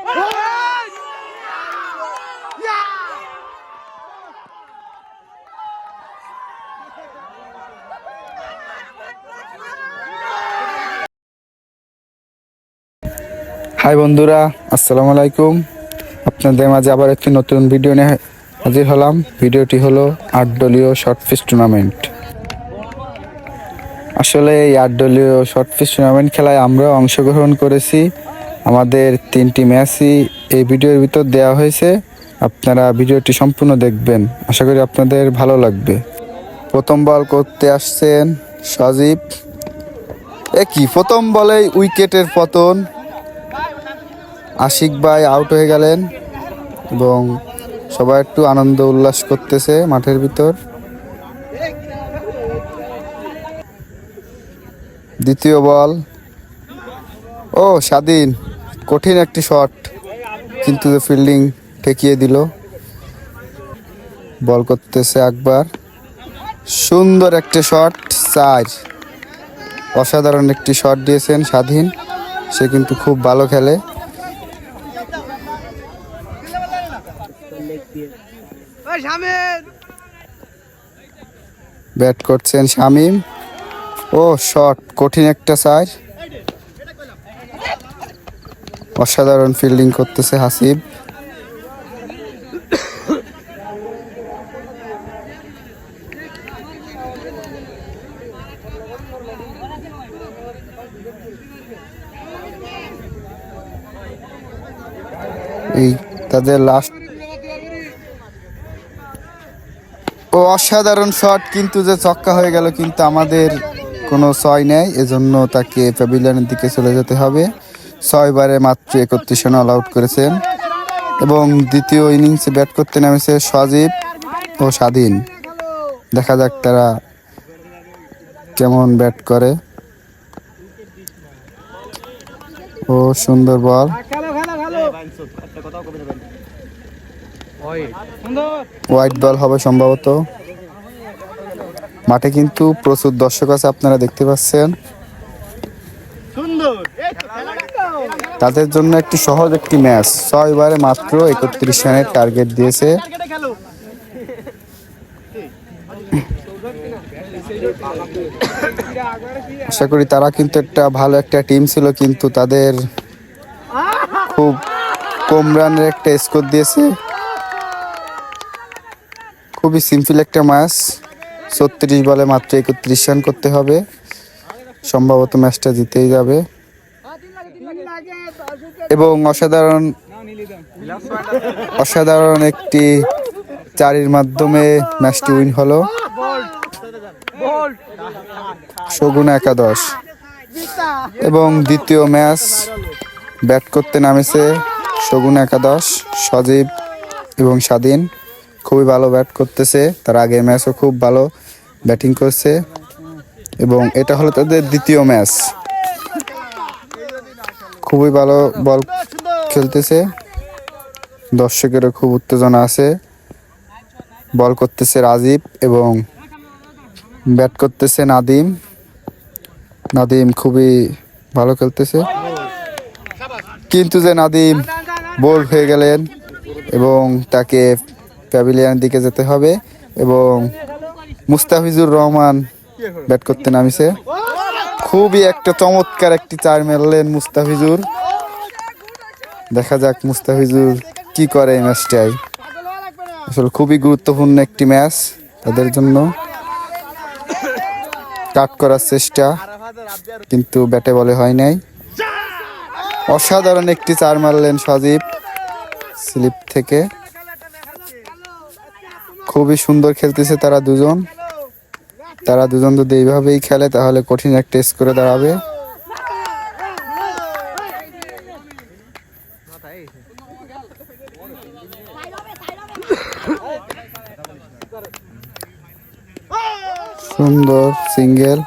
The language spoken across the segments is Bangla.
হাই বন্ধুরা, আসসালামু আলাইকুম। আপনাদের মাঝে আবার একটি নতুন ভিডিও নিয়ে হাজির হলাম। ভিডিওটি হলো 8 দলীয় শর্ট পিচ টুর্নামেন্ট। আসলে এই 8 দলীয় শর্ট পিচ টুর্নামেন্ট খেলায় আমরা অংশগ্রহণ করেছি। আমাদের 3টি ম্যাচই এই ভিডিওর ভিতর দেওয়া হয়েছে। আপনারা ভিডিওটি সম্পূর্ণ দেখবেন, আশা করি আপনাদের ভালো লাগবে। প্রথম বল করতে আসছেন সজীব। প্রথম বলেই উইকেটের পতন। আশিক ভাই আউট হয়ে গেলেন এবং সবাই একটু আনন্দ উল্লাস করতেছে মাঠের ভিতর। দ্বিতীয় বল, স্বাধীন, কঠিন একটি শট, কিন্তু ফিল্ডিং ঠেকিয়ে দিল। বল করতেছে একবার, সুন্দর একটি শট, 4। অসাধারণ একটি শট দিয়েছেন স্বাধীন, সে কিন্তু খুব ভালো খেলে। ব্যাট করছেন শামীম। শট, কঠিন একটা 4। অসাধারণ ফিল্ডিং করতেছে হাসিব। এই তাদের লাস্ট অসাধারণ শট, কিন্তু যে ছক্কা হয়ে গেল, কিন্তু আমাদের কোনো 6 নেই, এজন্য তাকে প্যাভিলিয়নের দিকে চলে যেতে হবে। 6 বারে মাত্র 31 রান অল আউট করেছেন এবং দ্বিতীয় ইনিংসে ব্যাট করতে নেমেছে সজীব ও স্বাধীন। দেখা যাক তারা কেমন ব্যাট করে। সুন্দর বল, হোয়াইট বল হবে সম্ভবত। মাঠে কিন্তু প্রচুর দর্শক আছে, আপনারা দেখতে পাচ্ছেন। তাদের জন্য একটি সহজ একটি ম্যাচ। 6 বারে মাত্র 31 রানের টার্গেট দিয়েছে। আশা করি তারা কিন্তু একটা ভালো একটা টিম ছিল, কিন্তু তাদের খুব কম রানের একটা স্কোর দিয়েছে। খুবই সিম্পল একটা ম্যাচ। 36 বলে মাত্র 31 রান করতে হবে, সম্ভবত ম্যাচটা জিতেই যাবে। এবং অসাধারণ একটি 4-এর মাধ্যমে ম্যাচটি উইন হলো। শগুন একাদশ। এবং দ্বিতীয় ম্যাচ ব্যাট করতে নামেছে শগুন একাদশ, সজীব এবং স্বাধীন। খুবই ভালো ব্যাট করতেছে, তার আগের ম্যাচও খুব ভালো ব্যাটিং করছে এবং এটা হলো তাদের দ্বিতীয় ম্যাচ। খুবই ভালো বল খেলতেছে, দর্শকেরও খুব উত্তেজনা আছে। বল করতেছে রাজীব এবং ব্যাট করতেছে নাদিম। নাদিম খুবই ভালো খেলতেছে, কিন্তু যে নাদিম বোল্ড হয়ে গেলেন এবং তাকে প্যাভিলিয়নের দিকে যেতে হবে। এবং মুস্তাফিজুর রহমান ব্যাট করতে নামিছে। খুবই একটা চমৎকার একটি 4 মারলেন মুস্তাফিজুর। দেখা যাক মুস্তাফিজুর কি করে এই ম্যাচটায়। আসলে খুবই গুরুত্বপূর্ণ একটি ম্যাচ তাদের জন্য। কাট করার চেষ্টা, কিন্তু ব্যাটে বলে হয় নাই। অসাধারণ একটি 4 মারলেন সজীব স্লিপ থেকে। খুবই সুন্দর খেলতেছে তারা দুজন। যদি এইভাবেই খেলে তাহলে কঠিন একটা স্কোরে দাঁড়াবে। সুন্দর সিঙ্গেল।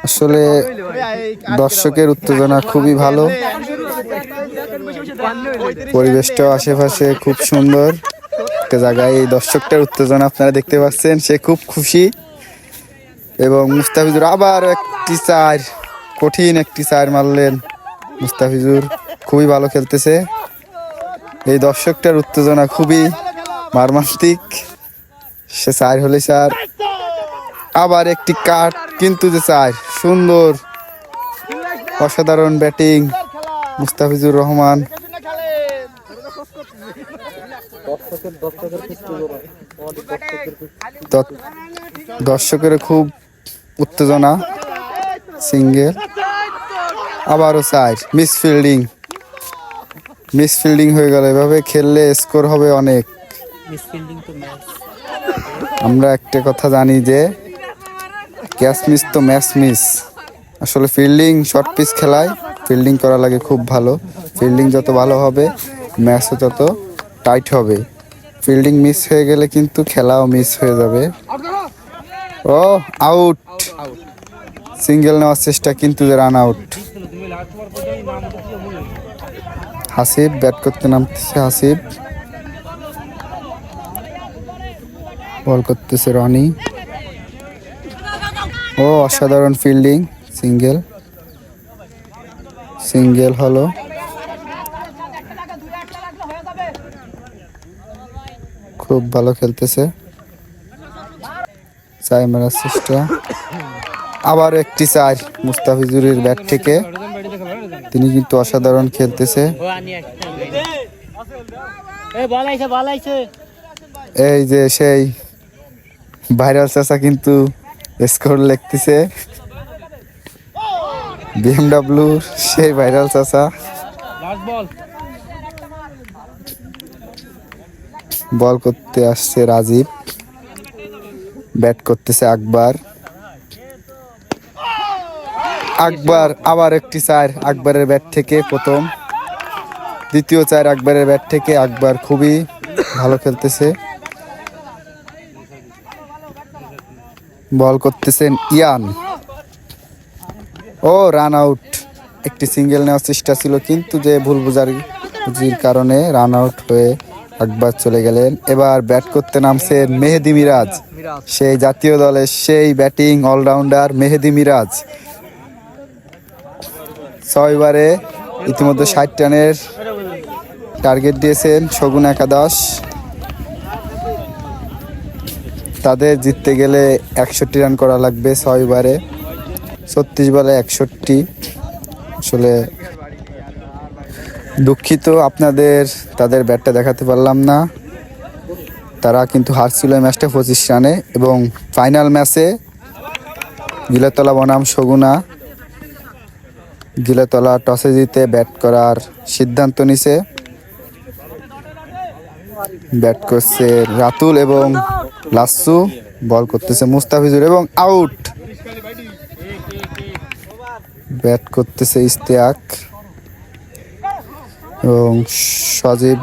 আসলে দর্শকের উত্তেজনা খুবই ভালো, পরিবেশটাও আশেপাশে খুব সুন্দর একটা জায়গায়। এই দর্শকটার উত্তেজনা আপনারা দেখতে পাচ্ছেন, সে খুব খুশি। এবং মুস্তাফিজুর আবার একটি 4। কঠিন একটি চার মারলেন মুস্তাফিজুর, খুবই ভালো খেলতেছে। এই দর্শকটার উত্তেজনা খুবই মর্মান্তিক। সে চার হলে চার, আবার একটি কাট, কিন্তু যে চার, সুন্দর অসাধারণ ব্যাটিং মুস্তাফিজুর রহমান। দর্শকের খুব উত্তেজনা। সিঙ্গেল, আবারও চার, মিস ফিল্ডিং হয়ে গেল। এভাবে খেললে স্কোর হবে অনেক। আমরা একটা কথা জানি যে ক্যাচ মিস তো ম্যাচ মিস। আসলে ফিল্ডিং শর্ট পিচ খেলায় ফিল্ডিং করা লাগে খুব ভালো। ফিল্ডিং যত ভালো হবে ম্যাচও তত টাইট হবে। ফিল্ডিং মিস হয়ে গেলে কিন্তু খেলাও মিস হয়ে যাবে। ও আউট, সিঙ্গেল নেওয়ার চেষ্টা কিন্তু রান আউট। হাসিব ব্যাট করতে নামতেছে। হাসিব বল করতেছে। রনি, ও অসাধারণ ফিল্ডিং। সিঙ্গেল হলো। খুব ভালো খেলতেছে। চার মারার চেষ্টা, আবার একটি চার মুস্তাফিজুরের ব্যাট থেকে। তিনি কিন্তু অসাধারণ খেলতেছে। এই যে সেই ভাইরাল চাচা কিন্তু স্কোর লিখতেছে। বিএমডব্লিউ সেই ভাইরাল চাচা। বল করতে আসছে রাজীব, ব্যাট করতেছে আকবর। আবার একটি চার আকবরের ব্যাট থেকে। প্রথম, দ্বিতীয় চার আকবরের ব্যাট থেকে। আকবর খুবই ভালো খেলতেছে। বল করতেছেন ইয়ান, ও রান আউট। একটি সিঙ্গেল নেওয়ার চেষ্টা ছিল, কিন্তু যে ভুল বুঝির কারণে রান আউট হয়ে আকবর চলে গেলেন। এবার ব্যাট করতে নামছেন মেহেদি মিরাজ, সেই জাতীয় দলের সেই ব্যাটিং অলরাউন্ডার মেহেদি মিরাজ। 6 ওভারে ইতিমধ্যে 60 রানের টার্গেট দিয়েছেন শগুন একাদশ। তাদের জিততে গেলে 61 রান করা লাগবে 6 ওভারে। 36 বলে 61। আসলে দুঃখিত আপনাদের তাদের ব্যাটটা দেখাতে পারলাম না। তারা কিন্তু হারছিল এই ম্যাচটা 25 রানে। এবং ফাইনাল ম্যাচে গিলাতলা বনাম সগুনা, গিলাতলা টসে জিতে ব্যাট করার সিদ্ধান্ত নিছে। ব্যাট করছে রাতুল এবং লাসু, বল করতেছে মুস্তাফিজুর এবং আউট। ব্যাট করতেছে ইস্তেয়াক এবং সজীব।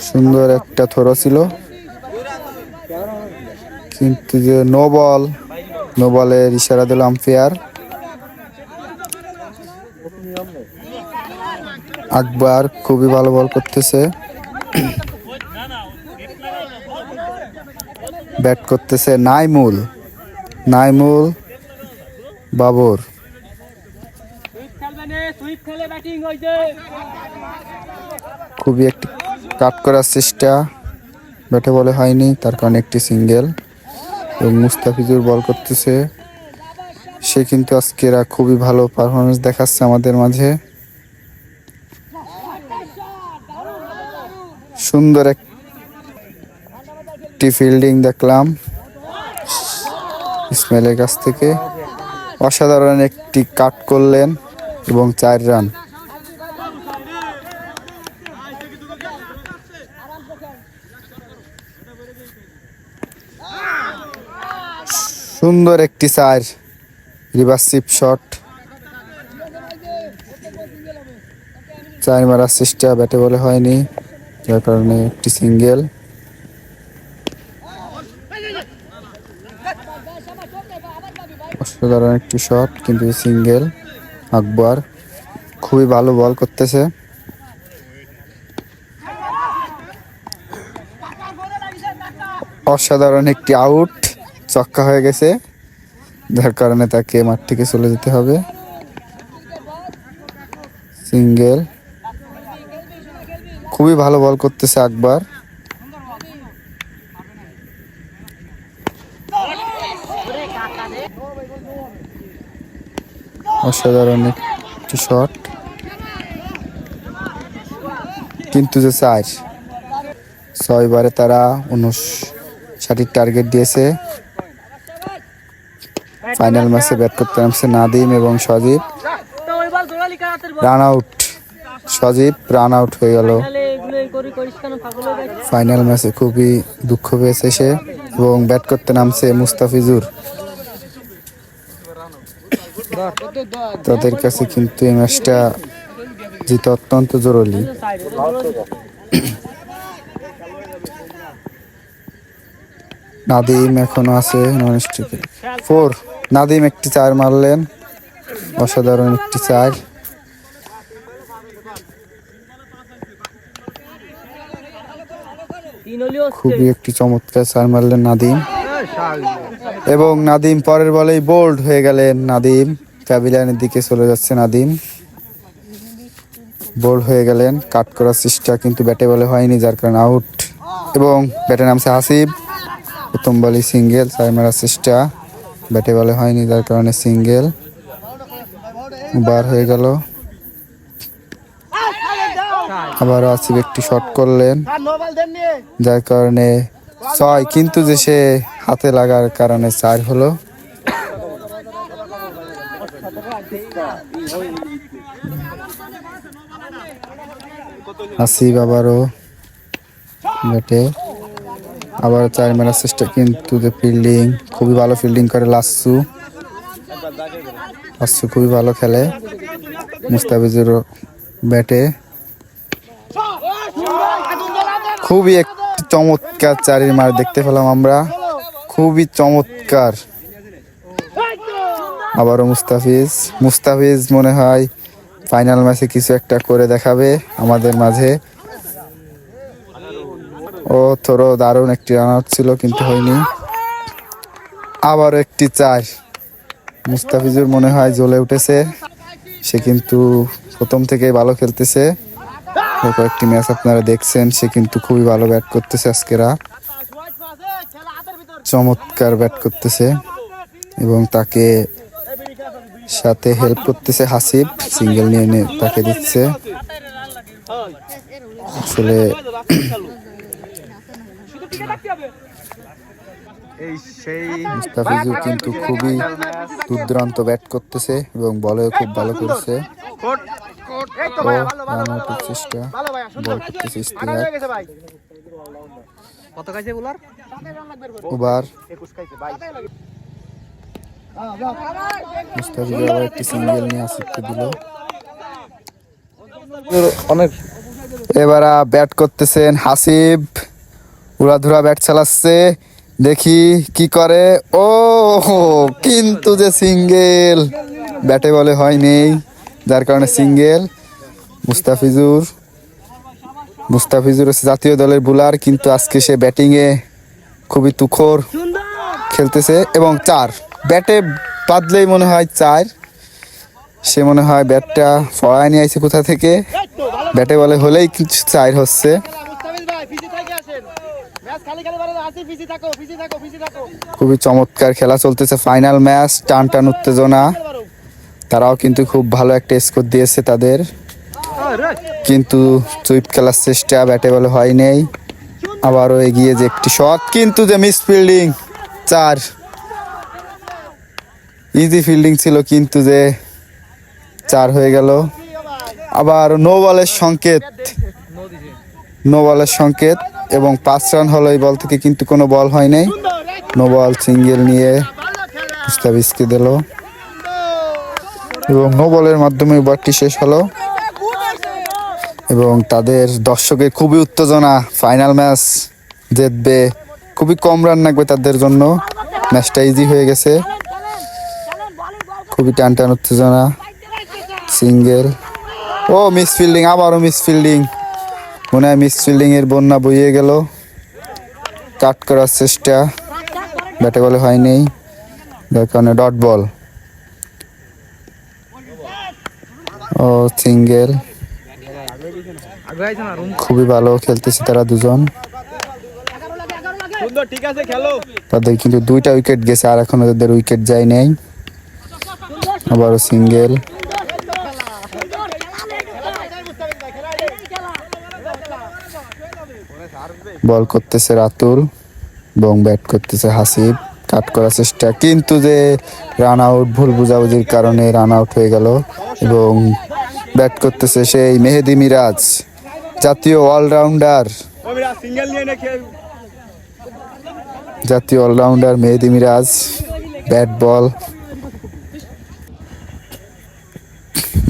সুন্দর একটা থ্রো ছিল, কিন্তু যে নো বলের ইশারা দিল আম্পায়ার। আকবর খুবই ভালো বল করতেছে। ব্যাট করতেছে নাইমুল বাবর। খুবই একটি কাট করার চেষ্টা, ব্যাটে বলে হয়নি, তার কারণে একটি সিঙ্গেল। এবং মুস্তাফিজুর বল করতেছে। সে কিন্তু আজকে খুবই ভালো পারফরমেন্স দেখাচ্ছে আমাদের মাঝে। সুন্দর একটি ফিল্ডিং দেখলাম ইসমাইলের কাছ থেকে। অসাধারণ একটি কাট করলেন এবং 4 রান। সুন্দর একটি 4 রিভার্স শিপ শট। 4 মারার চেষ্টা, ব্যাটে বলে হয়নি, যার কারণে একটি সিঙ্গেল। অসাধারণ একটি শট, কিন্তু সিঙ্গেল। আকবর খুবই ভালো বল করতেছে। অসাধারণ একটি আউট, ছক্কা হয়ে গেছে। যার কারণে তাকে মাঠ থেকে চলে যেতে হবে। সিঙ্গেল, খুবই ভালো বল করতেছে আকবর। অসাধারণ একটি শট, কিন্তু যে 6 বারে তারা 59 টার্গেট দিয়েছে। ফাইনাল ম্যাচে ব্যাট করতে নামছে নাদিম এবং সজীব। রান আউট, সজীব রান আউট হয়ে গেল। ফাইনাল ম্যাচে খুবই দুঃখ পেয়েছে সে, এবং ব্যাট করতে নামছে মুস্তাফিজুর। তাদের কাছে কিন্তু এই ম্যাচটা জিতা অত্যন্ত জরুরি। নাদিম এখনো আছে নন স্ট্রাইকে। 4, নাদিম একটি 4 মারলেন, অসাধারণ একটি 4। খুবই একটি চমৎকার 4 মারলেন নাদিম, এবং নাদিম পরের বলেই বোল্ড হয়ে গেলেন। নাদিম প্যাভিলিয়নের দিকে চলে যাচ্ছে, নাদিম বোল্ড হয়ে গেলেন। কাট করার চেষ্টা, কিন্তু ব্যাটে বলে হয়নি, যার কারণে আউট। এবং ব্যাটে নামছে হাসিব, প্রথম বলই সিঙ্গেল। 4 মারার চেষ্টা, ব্যাটে বলে হয়নি, যার কারণে সিঙ্গেল। বার হয়ে গেল। আবার আসিফ একটি শট করলেন, যার কারণে 6, কিন্তু যে সে হাতে লাগার কারণে 4 হলো। আসিফ আবারও ব্যাটে, আবার 4 মারার চেষ্টা, কিন্তু যে ফিল্ডিং, খুবই ভালো ফিল্ডিং করে লাসু। লাসু খুবই ভালো খেলে। মুস্তাফিজুর ব্যাটে, খুবই একটি চমৎকার 4 মার দেখতে পেলাম আমরা, খুবই চমৎকার। আবারও মুস্তাফিজ মনে হয় ফাইনাল ম্যাচে কিছু একটা করে দেখাবে আমাদের মাঝে। ও থরো দারুণ একটি রান আউট ছিল, কিন্তু হয়নি। আবার একটি 4, মুস্তাফিজুর মনে হয় জ্বলে উঠেছে, সে কিন্তু প্রথম থেকেই ভালো খেলতেছে। কয়েকটি ম্যাচ আপনারা দেখছেন, সে কিন্তু খুবই ভালো ব্যাট করতেছে। আজকেরা চমৎকার ব্যাট করতেছে, এবং তাকে সাথে হেল্প করতেছে হাসিব, সিঙ্গেল নিয়ে তাকে দিচ্ছে। আসলে মুস্তাফিজুর কিন্তু খুবই দুর্দান্ত ব্যাট করতেছে, এবং বলেও খুব ভালো করছে। চেষ্টা, বল করতেছে ওভার। মুস্তাফিজুর আবার একটি সিঙ্গেল নিয়ে আসিফকে দিল। এবার ব্যাট করতেছেন হাসিব, উড়াধুরা ব্যাট চালাচ্ছে, দেখি কি করে। ও, কিন্তু যে সিঙ্গেল, ব্যাটে বলে হয়নি, যার কারণে সিঙ্গেল। মুস্তাফিজুর হচ্ছে জাতীয় দলের বোলার, কিন্তু আজকে সে ব্যাটিংয়ে খুবই তুখোর খেলতেছে, এবং 4 ব্যাটে বাদলেই মনে হয় 4। সে মনে হয় ব্যাটটা ফড়ায় নিয়ে আইছে কোথা থেকে, ব্যাটে বলে হলেই কিছু 4 হচ্ছে। খুবই চমৎকার খেলা চলতেছে, ফাইনাল ম্যাচ, টান টান উত্তেজনা। তারাও কিন্তু খুব ভালো একটা স্কোর দিয়েছে তাদের, কিন্তু সুইপ খেলার চেষ্টা, ব্যাটে বলে হয় নেই। আবারও এগিয়ে যে একটি শট, কিন্তু যে মিস ফিল্ডিং। 4, ইজি ফিল্ডিং ছিল, কিন্তু যে 4 হয়ে গেল। আবার নো বলের সংকেত, এবং 5 রান হলো এই বল থেকে, কিন্তু কোনো বল হয় নাই। নো বল, সিঙ্গেল নিয়ে মুস্তাফিজকে দিল, এবং নো বলের মাধ্যমে ওভারটি শেষ হলো। এবং তাদের দর্শকের খুবই উত্তেজনা, ফাইনাল ম্যাচ জিতবে, খুবই কম রান লাগবে তাদের জন্য, ম্যাচটা ইজি হয়ে গেছে। খুবই টান টান উত্তেজনা। সিঙ্গেল, ও মিস ফিল্ডিং, আবারও মিস ফিল্ডিং, মনে হয় মিস ফিল্ডিং এর বন্যা বইয়ে গেল। কাট করার চেষ্টা, ব্যাটে বলে হয়নি, যার কারণে ডট বল। ও সিঙ্গেল, খুবই ভালো খেলতেছে তারা দুজন। তাদের কিন্তু 2টা উইকেট গেছে, আর এখনো তাদের উইকেট যায় নাই। আবারও সিঙ্গেল। বল করতেছে রাতুল এবং ব্যাট করতেছে হাসিব। কাট করার চেষ্টা, কিন্তু যে রান আউট, ভুল বুঝাবুঝির কারণে রান আউট হয়ে গেল। এবং ব্যাট করতেছে সেই মেহেদি মিরাজ, জাতীয় অলরাউন্ডার, জাতীয় অলরাউন্ডার মেহেদি মিরাজ। ব্যাট বল,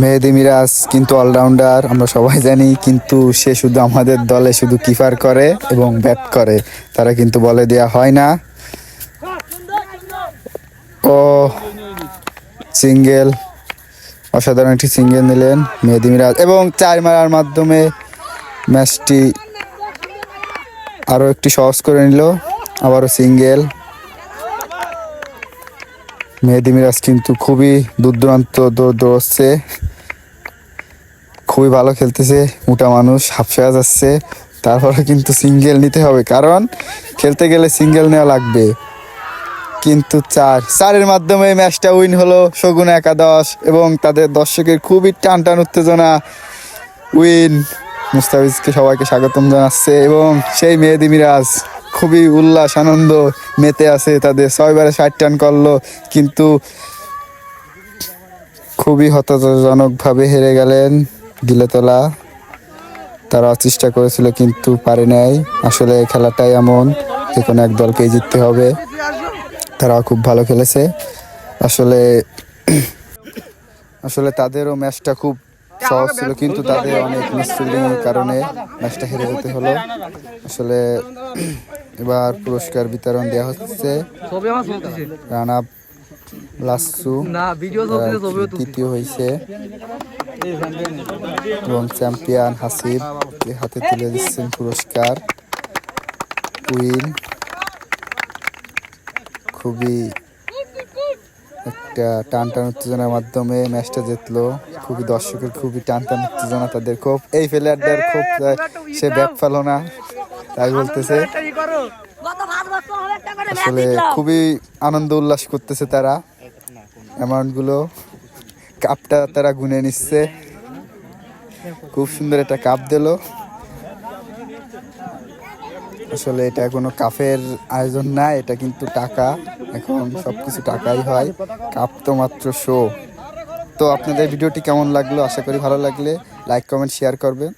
মেহেদি মিরাজ কিন্তু অলরাউন্ডার আমরা সবাই জানি, কিন্তু সে শুধু আমাদের দলে শুধু কিপার করে এবং ব্যাট করে, তারা কিন্তু বলে দেয়া হয় না। ও সিঙ্গেল, অসাধারণ একটি সিঙ্গেল নিলেন মেহেদি মিরাজ এবং 4 মারার মাধ্যমে ম্যাচটি আরও একটি সহজ করে নিল। আবারও সিঙ্গেল। মেহেদি মিরাজ কিন্তু খুবই দুর্দান্ত দৌড়ছে, খুবই ভালো খেলতেছে। মোটা মানুষ, হাফসা যাচ্ছে, তারপরে কিন্তু সিঙ্গেল নিতে হবে, কারণ খেলতে গেলে সিঙ্গেল নেওয়া লাগবে। কিন্তু 4-4-এর মাধ্যমে ম্যাচটা উইন হলো শগুন একাদশ এবং তাদের দর্শকের খুবই টান টান উত্তেজনা। উইন, মুস্তাফিজকে সবাইকে স্বাগতম জানাচ্ছে এবং সেই মেহেদি মিরাজ খুবই উল্লাস আনন্দ মেতে আছে। তাদের 6 বারে 60 রান করলো, কিন্তু খুবই হতাশাজনকভাবে হেরে গেলেন গিলেতলা। তারা চেষ্টা করেছিল কিন্তু পারে নাই। আসলে খেলাটাই এমন, যে কোনো এক দলকেই জিততে হবে। তারা খুব ভালো খেলেছে। আসলে আসলে তাদেরও ম্যাচটা খুব সহজ ছিল, কিন্তু তাদের অনেক মিসফিল্ডিংয়ের কারণে ম্যাচটা হেরে যেতে হলো। আসলে এবার পুরস্কার বিতরণ দেওয়া হচ্ছে। রানা লাসু তৃতীয় হয়েছে এবং চ্যাম্পিয়ন হাসিব হাতে তুলে দিচ্ছেন পুরস্কার। উইন, খুবই একটা টান টান উত্তেজনার মাধ্যমে ম্যাচটা জিতলো। খুবই দর্শকের খুবই টান টান উত্তেজনা, তাদের খুব এই প্লেয়ারদের খুব সে ব্যাট ফেলো না তাই বলতেছে। আসলে খুবই আনন্দ উল্লাস করতেছে তারা। অ্যামাউন্টগুলো, কাপটা তারা গুনে নিচ্ছে। খুব সুন্দর একটা কাপ দিল। আসলে এটা কোনো কাপের আয়োজন না, এটা কিন্তু টাকা। এখন সবকিছু টাকাই হয়, কাপ তো মাত্র শো। তো আপনাদের ভিডিওটি কেমন লাগলো? আশা করি ভালো লাগলে লাইক কমেন্ট শেয়ার করবেন।